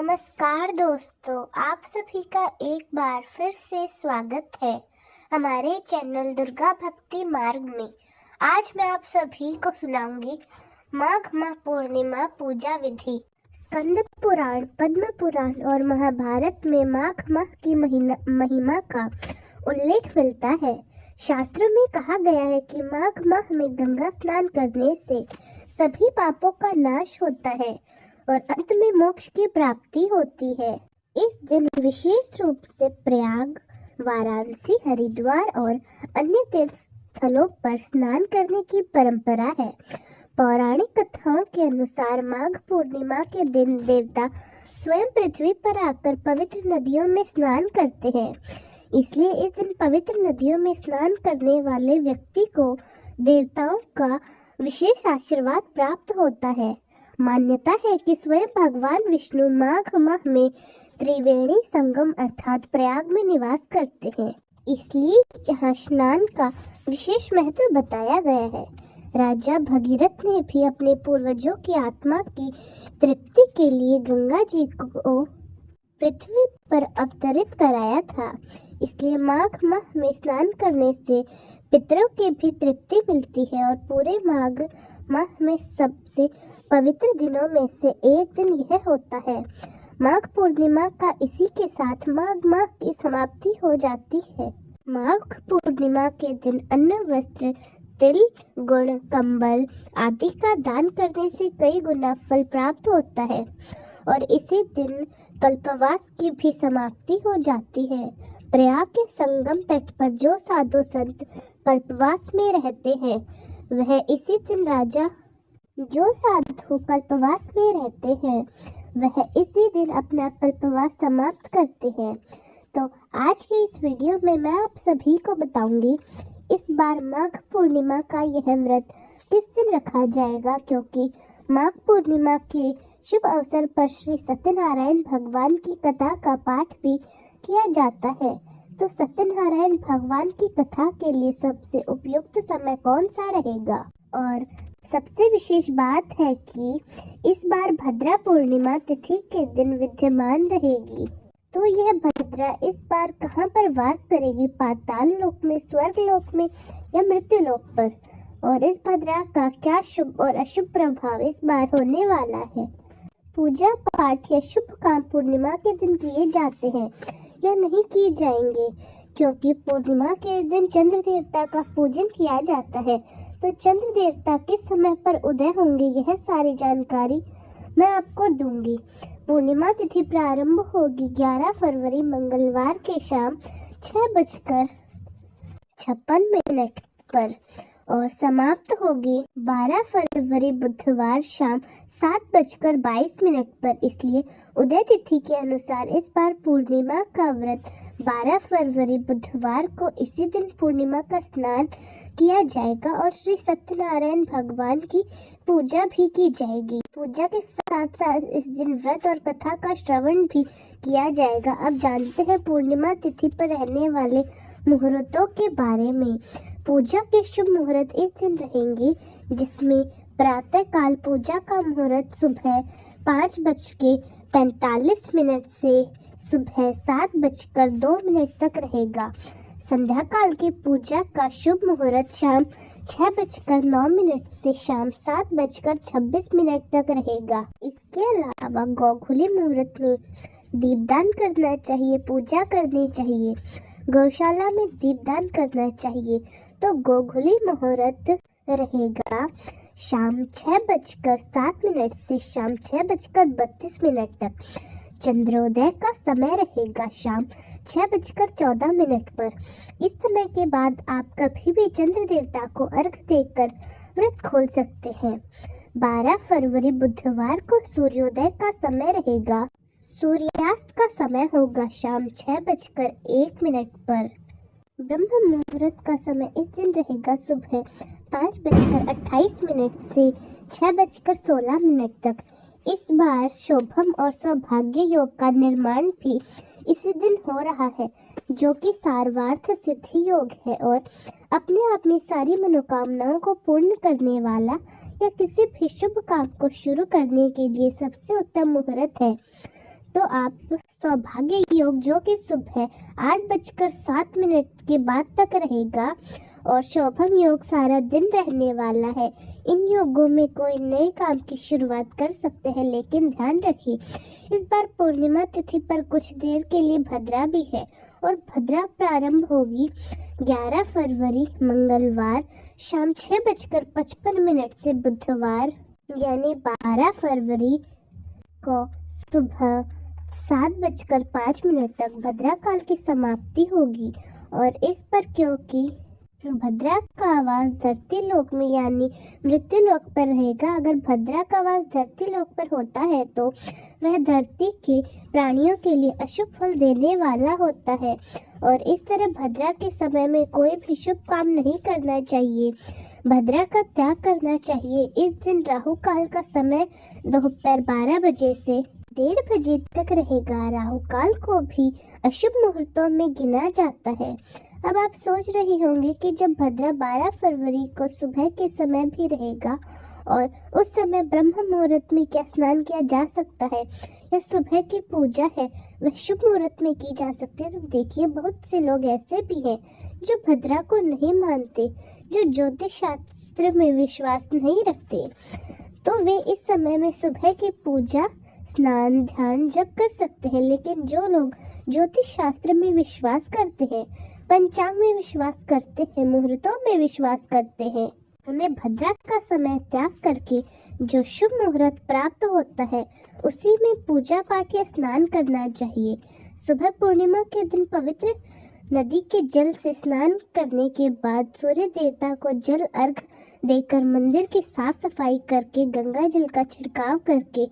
नमस्कार दोस्तों, आप सभी का एक बार फिर से स्वागत है हमारे चैनल दुर्गा भक्ति मार्ग में। आज मैं आप सभी को सुनाऊंगी माघ माह पूर्णिमा पूजा विधि। स्कंद पुराण, पद्म पुराण और महाभारत में माघ माह की महिमा का उल्लेख मिलता है। शास्त्रों में कहा गया है कि माघ माह में गंगा स्नान करने से सभी पापों का नाश होता है और अंत में मोक्ष की प्राप्ति होती है। इस दिन विशेष रूप से प्रयाग, वाराणसी, हरिद्वार और अन्य तीर्थ स्थलों पर स्नान करने की परंपरा है। पौराणिक कथाओं के अनुसार माघ पूर्णिमा के दिन देवता स्वयं पृथ्वी पर आकर पवित्र नदियों में स्नान करते हैं। इसलिए इस दिन पवित्र नदियों में स्नान करने वाले व्यक्ति को देवताओं का विशेष आशीर्वाद प्राप्त होता है। मान्यता है कि स्वयं भगवान विष्णु माघ माह में त्रिवेणी संगम अर्थात प्रयाग में निवास करते हैं, इसलिए यहाँ स्नान का विशेष महत्व बताया गया है। राजा भगीरथ ने भी अपने पूर्वजों की आत्मा की तृप्ति के लिए गंगा जी को पृथ्वी पर अवतरित कराया था। इसलिए माघ माह में स्नान करने से पितरों की भी तृप्ति मिलती है और पूरे माघ माह में सबसे पवित्र दिनों में से एक दिन यह होता है। माघ पूर्णिमा का इसी के साथ माघ माह की समाप्ति हो जाती है। माघ पूर्णिमा के दिन अन्न, वस्त्र, तिल, गुड़, कंबल आदि का दान करने से कई गुना फल प्राप्त होता है और इसी दिन कल्पवास की भी समाप्ति हो जाती है। प्रयाग के संगम तट पर जो साधु संत कल्पवास में रहते हैं, वह इसी दिन इसी दिन अपना कल्पवास समाप्त करते हैं। तो आज के इस वीडियो में मैं आप सभी को बताऊंगी इस बार माघ पूर्णिमा का यह व्रत किस दिन रखा जाएगा, क्योंकि माघ पूर्णिमा के शुभ अवसर पर श्री सत्यनारायण भगवान की कथा का पाठ भी किया जाता है। तो सत्यनारायण भगवान की कथा के लिए सबसे उपयुक्त समय कौन सा रहेगा? और सबसे विशेष बात है कि इस बार भद्रा पूर्णिमा तिथि के दिन विद्यमान रहेगी। तो यह भद्रा इस बार कहाँ पर वास करेगी? पाताल लोक में, स्वर्ग लोक में या मृत्यु लोक पर? और इस भद्रा का क्या शुभ और अशुभ प्रभाव इस बार होने वाला है? पूजा पाठ या शुभ काम पूर्णिमा के दिन किए जाते हैं या नहीं किए जाएंगे? क्योंकि पूर्णिमा के दिन चंद्र देवता का पूजन किया जाता है, तो चंद्र देवता किस समय पर उदय होंगे, यह सारी जानकारी मैं आपको दूंगी। पूर्णिमा तिथि प्रारंभ होगी 11 फरवरी मंगलवार के शाम 6:56 पर और समाप्त होगी 12 फरवरी बुधवार शाम 7:22 पर। इसलिए उदय तिथि के अनुसार इस बार पूर्णिमा का व्रत 12 फरवरी बुधवार को इसी दिन पूर्णिमा का स्नान किया जाएगा और श्री सत्यनारायण भगवान की पूजा भी की जाएगी। पूजा के साथ साथ इस दिन व्रत और कथा का श्रवण भी किया जाएगा। अब जानते हैं पूर्णिमा तिथि पर रहने वाले मुहूर्तों के बारे में। पूजा के शुभ मुहूर्त इस दिन रहेंगे, जिसमें प्रातः काल पूजा का मुहूर्त सुबह 5:45 से सुबह 7:02 तक रहेगा। संध्या काल की पूजा का शुभ मुहूर्त शाम 6:09 से शाम 7:26 तक रहेगा। इसके अलावा गौखुली मुहूर्त में दीपदान करना चाहिए, पूजा करनी चाहिए, गौशाला में दीपदान करना चाहिए। तो गोधूली मुहूर्त रहेगा शाम 6:07 से शाम 6:32 तक। चंद्रोदय का समय रहेगा शाम 6:14 पर। इस समय के बाद आप कभी भी चंद्र देवता को अर्घ देकर व्रत खोल सकते हैं। 12 फरवरी बुधवार को सूर्योदय का समय रहेगा। सूर्यास्त का समय होगा शाम 6:01 पर। ब्रह्म मुहूर्त का समय इस दिन रहेगा सुबह 5:28 से 6:16 तक। इस बार शुभम और सौभाग्य योग का निर्माण भी इसी दिन हो रहा है, जो कि सार्वार्थ सिद्धि योग है और अपने आप में सारी मनोकामनाओं को पूर्ण करने वाला या किसी भी शुभ काम को शुरू करने के लिए सबसे उत्तम मुहूर्त है। तो आप सौभाग्य योग जो कि सुबह 8:07 के बाद तक रहेगा और शोभन योग सारा दिन रहने वाला है। इन योगों में कोई नए काम की शुरुआत कर सकते हैं, लेकिन ध्यान रखिए इस बार पूर्णिमा तिथि पर कुछ देर के लिए भद्रा भी है और भद्रा प्रारंभ होगी 11 फरवरी मंगलवार शाम 6:55 से बुधवार यानी 12 फरवरी को सुबह 7:05 तक भद्रा काल की समाप्ति होगी। और इस पर क्योंकि भद्रा का आवास धरती लोक में यानी मृत्यु लोक पर रहेगा, अगर भद्रा का आवास धरती लोक पर होता है तो वह धरती के प्राणियों के लिए अशुभ फल देने वाला होता है और इस तरह भद्रा के समय में कोई भी शुभ काम नहीं करना चाहिए, भद्रा का त्याग करना चाहिए। इस दिन राहु काल का समय दोपहर 12 बजे से 1:30 बजे तक रहेगा। राहु काल को भी अशुभ मुहूर्तों में गिना जाता है। अब आप सोच रही होंगे कि जब भद्रा 12 फरवरी को सुबह के समय भी रहेगा और उस समय ब्रह्म मुहूर्त में क्या स्नान किया जा सकता है या सुबह की पूजा है वह शुभ मुहूर्त में की जा सकती है, तो देखिए बहुत से लोग ऐसे भी हैं जो भद्रा को नहीं मानते, जो ज्योतिष शास्त्र में विश्वास नहीं रखते, तो वे इस समय में सुबह की पूजा स्नान ध्यान जप कर सकते हैं। लेकिन जो लोग ज्योतिष शास्त्र में विश्वास करते हैं, पंचांग में विश्वास करते हैं, मुहूर्तों में विश्वास करते हैं, उन्हें भद्रा का समय त्याग करके जो शुभ मुहूर्त प्राप्त होता है उसी में पूजा पाठ या स्नान करना चाहिए। सुबह पूर्णिमा के दिन पवित्र नदी के जल से स्नान करने के बाद सूर्य देवता को जल अर्घ देकर मंदिर की साफ सफाई करके गंगा जल का छिड़काव करके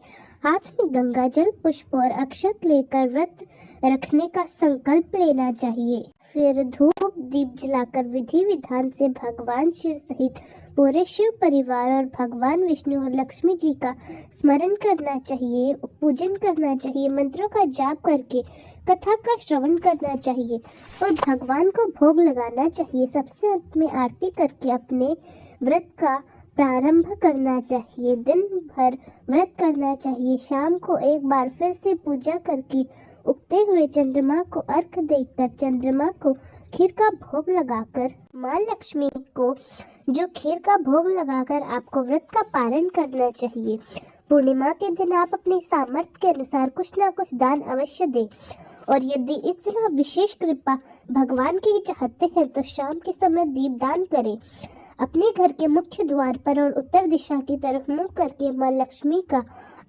हाथ में गंगा जल पुष्प और अक्षत लेकर व्रत रखने का संकल्प लेना चाहिए। फिर धूप दीप जलाकर विधि विधान से भगवान शिव सहित पूरे शिव परिवार और भगवान विष्णु और लक्ष्मी जी का स्मरण करना चाहिए, पूजन करना चाहिए, मंत्रों का जाप करके कथा का श्रवण करना चाहिए और भगवान को भोग लगाना चाहिए। सबसे अंत में आरती करके अपने व्रत का प्रारंभ करना चाहिए। दिन भर व्रत करना चाहिए। शाम को एक बार फिर से पूजा करके उगते हुए चंद्रमा को अर्घ देकर चंद्रमा को खीर का भोग लगाकर माँ लक्ष्मी को जो खीर का भोग लगाकर आपको व्रत का पालन करना चाहिए। पूर्णिमा के दिन आप अपनी सामर्थ्य के अनुसार कुछ न कुछ दान अवश्य दें और यदि इस दिन आप विशेष कृपा भगवान की चाहते हैं तो शाम के समय दीप दान करें। अपने घर के मुख्य द्वार पर और उत्तर दिशा की तरफ मुंह करके माँ लक्ष्मी का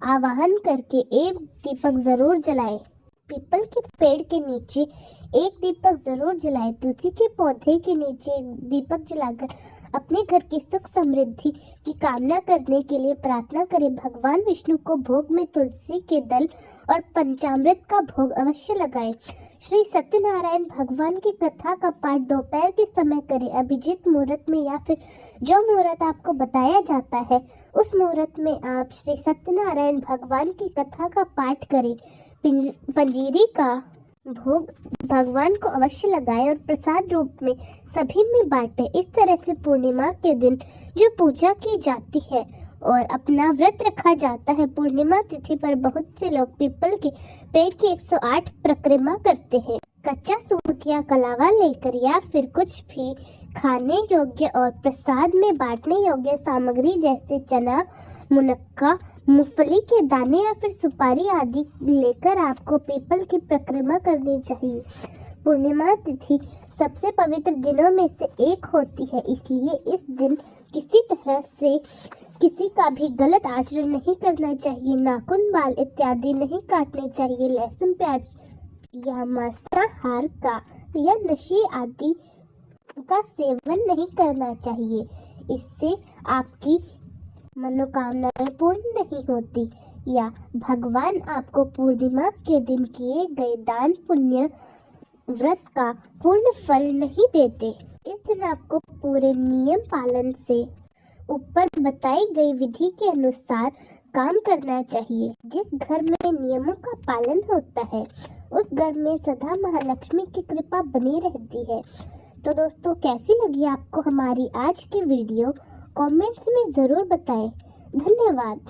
आवाहन करके एक दीपक जरूर जलाएं। पीपल के पेड़ के नीचे एक दीपक जरूर जलाएं। तुलसी के पौधे के नीचे एक दीपक जलाकर अपने घर की सुख समृद्धि की कामना करने के लिए प्रार्थना करें। भगवान विष्णु को भोग में तुलसी के दल और पंचामृत का भोग अवश्य लगाएं। श्री सत्यनारायण भगवान की कथा का पाठ दोपहर के समय करें। अभिजीत मुहूर्त में या फिर जो मुहूर्त आपको बताया जाता है उस मुहूर्त में आप श्री सत्यनारायण भगवान की कथा का पाठ करें। पंजीरी का भोग भगवान को अवश्य लगाएं और प्रसाद रूप में सभी में बांटें। इस तरह से पूर्णिमा के दिन जो पूजा की जाती है और अपना व्रत रखा जाता है, पूर्णिमा तिथि पर बहुत से लोग पीपल के पेड़ की 108 परिक्रमा करते हैं। कच्चा सूत या कलावा लेकर या फिर कुछ भी खाने योग्य और प्रसाद में बांटने योग्य सामग्री जैसे चना, मुनक्का, मूंगफली के दाने या फिर सुपारी आदि लेकर आपको पीपल की परिक्रमा करनी चाहिए। पूर्णिमा तिथि सबसे पवित्र दिनों में से एक होती है, इसलिए इस दिन किसी तरह से किसी का भी गलत आचरण नहीं करना चाहिए। नाखून, बाल इत्यादि नहीं काटने चाहिए। लहसुन, प्याज या मांसाहार का या नशे आदि का सेवन नहीं करना चाहिए। इससे आपकी मनोकामनाएं पूर्ण नहीं होती या भगवान आपको पूर्णिमा के दिन किए गए दान पुण्य व्रत का पूर्ण फल नहीं देते। इस दिन आपको पूरे नियम पालन से ऊपर बताई गई विधि के अनुसार काम करना चाहिए। जिस घर में नियमों का पालन होता है उस घर में सदा महालक्ष्मी की कृपा बनी रहती है। तो दोस्तों, कैसी लगी आपको हमारी आज की वीडियो? कमेंट्स में ज़रूर बताएं। धन्यवाद।